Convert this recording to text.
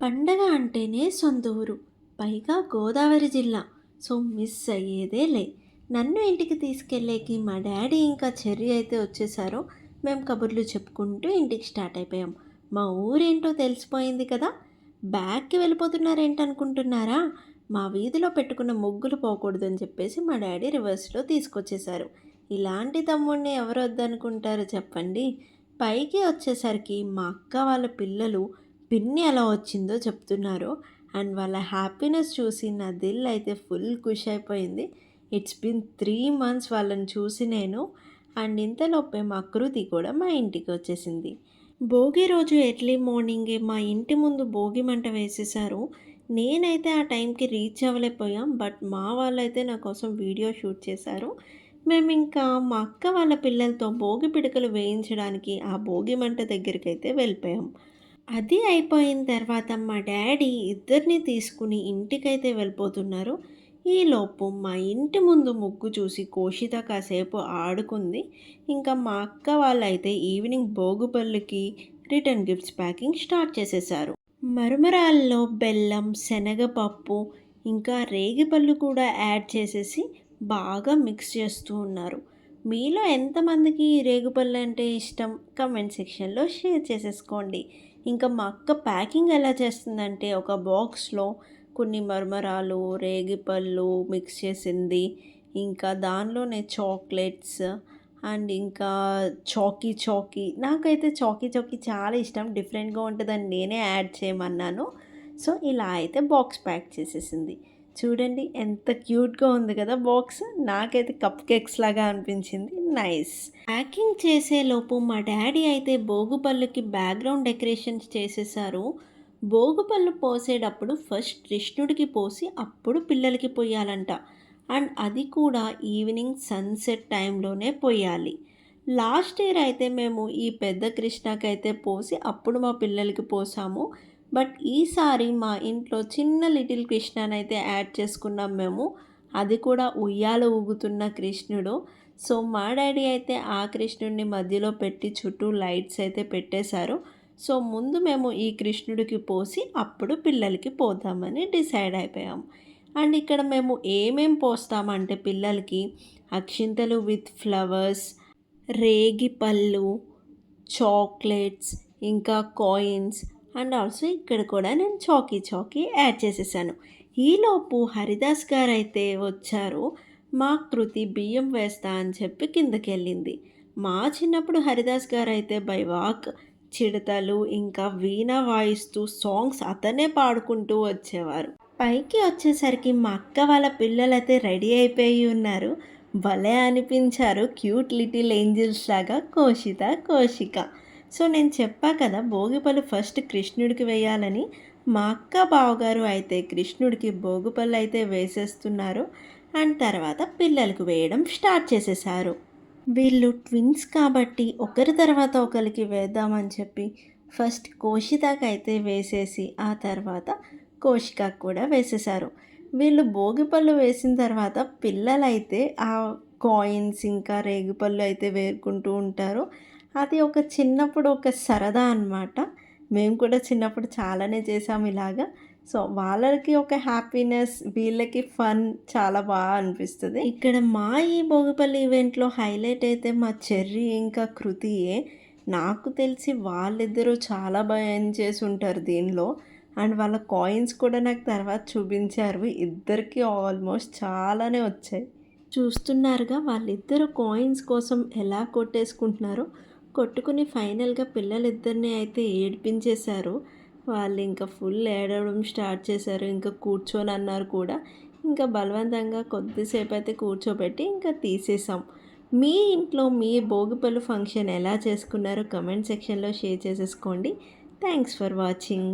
పండగ అంటేనే సొంత ఊరు. పైగా గోదావరి జిల్లా. సో మిస్ అయ్యేదే. నన్ను ఇంటికి తీసుకెళ్ళేకి మా డ్యాడీ ఇంకా చెర్రీ అయితే వచ్చేసారు. మేము కబుర్లు చెప్పుకుంటూ ఇంటికి స్టార్ట్ అయిపోయాం. మా ఊరేంటో తెలిసిపోయింది కదా! బ్యాక్‌కి వెళ్ళిపోతున్నారేంటనుకుంటున్నారా? మా వీధిలో పెట్టుకున్న ముగ్గులు పోకూడదని చెప్పేసి మా డ్యాడీ రివర్స్‌లో తీసుకొచ్చేసారు. ఇలాంటి తమ్ముడిని ఎవరు వద్దనుకుంటారు చెప్పండి. పైకి వచ్చేసరికి మా అక్క వాళ్ళ పిల్లలు పిన్ని ఎలా వచ్చిందో చెప్తున్నారు. అండ్ వాళ్ళ హ్యాపీనెస్ చూసి నా దిల్ అయితే ఫుల్ ఖుష్ అయిపోయింది. ఇట్స్ బిన్ 3 మంత్స్ వాళ్ళని చూసి నేను. అండ్ ఇంతలోపే మా కృతి కూడా మా ఇంటికి వచ్చేసింది. భోగి రోజు ఎర్లీ మార్నింగే మా ఇంటి ముందు భోగి మంట వేసేసారు. నేనైతే ఆ టైంకి రీచ్ అవ్వలేకపోయాం. బట్ మా వాళ్ళైతే నా కోసం వీడియో షూట్ చేశారు. మేమింకా మా అక్క వాళ్ళ పిల్లలతో భోగి పిడకలు వేయించడానికి ఆ భోగి మంట దగ్గరికైతే వెళ్ళిపోయాం. అది అయిపోయిన తర్వాత మా డ్యాడీ ఇద్దరిని తీసుకుని ఇంటికైతే వెళ్ళిపోతున్నారు. ఈలోపు మా ఇంటి ముందు ముగ్గు చూసి కోషిత కాసేపు ఆడుకుంది. ఇంకా మా అక్క వాళ్ళైతే ఈవినింగ్ భోగిపళ్ళుకి రిటర్న్ గిఫ్ట్స్ ప్యాకింగ్ స్టార్ట్ చేసేసారు. మరమరాల్లో బెల్లం, శనగపప్పు ఇంకా రేగిపళ్ళు కూడా యాడ్ చేసేసి బాగా మిక్స్ చేస్తూ ఉన్నారు. మీలో ఎంతమందికి రేగుపళ్ళు అంటే ఇష్టం? కమెంట్ సెక్షన్లో షేర్ చేసేసుకోండి. ఇంకా మా అక్క ప్యాకింగ్ ఎలా చేస్తుందంటే ఒక బాక్స్లో కొన్ని మరమరాలు, రేగిపళ్ళు మిక్స్ చేసింది. ఇంకా దానిలోనే చాక్లెట్స్ అండ్ ఇంకా చాకీ చాకీ. నాకైతే చాకీ చాకీ చాలా ఇష్టం. డిఫరెంట్గా ఉంటుందని నేనే యాడ్ చేయమన్నాను. సో ఇలా అయితే బాక్స్ ప్యాక్ చేసేసింది. చూడండి ఎంత క్యూట్గా ఉంది కదా బాక్స్. నాకైతే కప్ కేక్స్ లాగా అనిపించింది. నైస్. ప్యాకింగ్ చేసేలోపు మా డాడీ అయితే భోగిపళ్ళుకి బ్యాక్గ్రౌండ్ డెకరేషన్స్ చేసేసారు. భోగిపళ్ళు పోసేటప్పుడు ఫస్ట్ కృష్ణుడికి పోసి అప్పుడు పిల్లలకి పోయాలంట. అండ్ అది కూడా ఈవినింగ్ సన్సెట్ టైంలోనే పోయాలి. లాస్ట్ ఇయర్ అయితే మేము ఈ పెద్ద కృష్ణకైతే పోసి అప్పుడు మా పిల్లలకి పోసాము. బట్ ఈసారి మా ఇంట్లో చిన్న లిటిల్ కృష్ణనైతే యాడ్ చేసుకున్నాం మేము. అది కూడా ఉయ్యాల ఊగుతున్న కృష్ణుడు. సో మా డాడీ అయితే ఆ కృష్ణుడిని మధ్యలో పెట్టి చుట్టూ లైట్స్ అయితే పెట్టేశారు. సో ముందు మేము ఈ కృష్ణుడికి పోసి అప్పుడు పిల్లలకి పోద్దామని డిసైడ్ అయిపోయాం. అండ్ ఇక్కడ మేము ఏమేం పోస్తామంటే పిల్లలకి అక్షింతలు విత్ ఫ్లవర్స్, రేగి పళ్ళు, చాక్లెట్స్, ఇంకా కాయిన్స్ అండ్ ఆల్సో ఇక్కడ కూడా నేను చాకీ చాకీ యాడ్ చేసేసాను. ఈలోపు హరిదాస్ గారు అయితే వచ్చారు. మా కృతి బియ్యం వేస్తా అని చెప్పి కిందకి వెళ్ళింది. మా చిన్నప్పుడు హరిదాస్ గారు అయితే బై వాక్ చిడతలు ఇంకా వీణ వాయిస్తూ సాంగ్స్ అతనే పాడుకుంటూ వచ్చేవారు. పైకి వచ్చేసరికి మా అక్క వాళ్ళ పిల్లలైతే రెడీ అయిపోయి ఉన్నారు. భలే అనిపించారు క్యూట్ లిటిల్ ఏంజిల్స్ లాగా కోషిత, కోషిక. సో నేను చెప్పా కదా భోగిపళ్ళు ఫస్ట్ కృష్ణుడికి వేయాలని. మా అక్క బావగారు అయితే కృష్ణుడికి భోగిపళ్ళు అయితే వేసేస్తున్నారు. అండ్ తర్వాత పిల్లలకు వేయడం స్టార్ట్ చేసేసారు. వీళ్ళు ట్విన్స్ కాబట్టి ఒకరి తర్వాత ఒకరికి వేద్దామని చెప్పి ఫస్ట్ కోషితకైతే వేసేసి ఆ తర్వాత కోషికకు కూడా వేసేసారు. వీళ్ళు భోగిపళ్ళు వేసిన తర్వాత పిల్లలైతే ఆ కాయిన్స్ ఇంకా రేగిపళ్ళు అయితే వేరుకుంటూ ఉంటారు. అది ఒక చిన్నప్పుడు ఒక సరదా అనమాట. మేము కూడా చిన్నప్పుడు చాలానే చేసాము ఇలాగా. సో వాళ్ళకి ఒక హ్యాపీనెస్, వీళ్ళకి ఫన్ చాలా బాగా అనిపిస్తుంది. ఇక్కడ మా ఈ భోగిపల్లి ఈవెంట్లో హైలైట్ అయితే మా చెర్రీ ఇంకా కృతియే. నాకు తెలిసి వాళ్ళిద్దరూ చాలా బాగా ఎంజాయ్ చేసి ఉంటారు దీనిలో. అండ్ వాళ్ళ కాయిన్స్ కూడా నాకు తర్వాత చూపించారు. ఇద్దరికి ఆల్మోస్ట్ చాలానే వచ్చాయి. చూస్తున్నారుగా వాళ్ళిద్దరు కాయిన్స్ కోసం ఎలా కొట్టేసుకుంటున్నారో. కొట్టుకుని ఫైనల్గా పిల్లలిద్దరిని అయితే ఏడిపించేశారు. వాళ్ళు ఇంకా ఫుల్ ఏడవడం స్టార్ట్ చేశారు. ఇంకా కూర్చొని అన్నారు కూడా. ఇంకా బలవంతంగా కొద్దిసేపు అయితే కూర్చోబెట్టి ఇంకా తీసేసాం. మీ ఇంట్లో మీ భోగిపళ్ళు ఫంక్షన్ ఎలా చేసుకున్నారో కమెంట్ సెక్షన్లో షేర్ చేసేసుకోండి. Thanks for watching.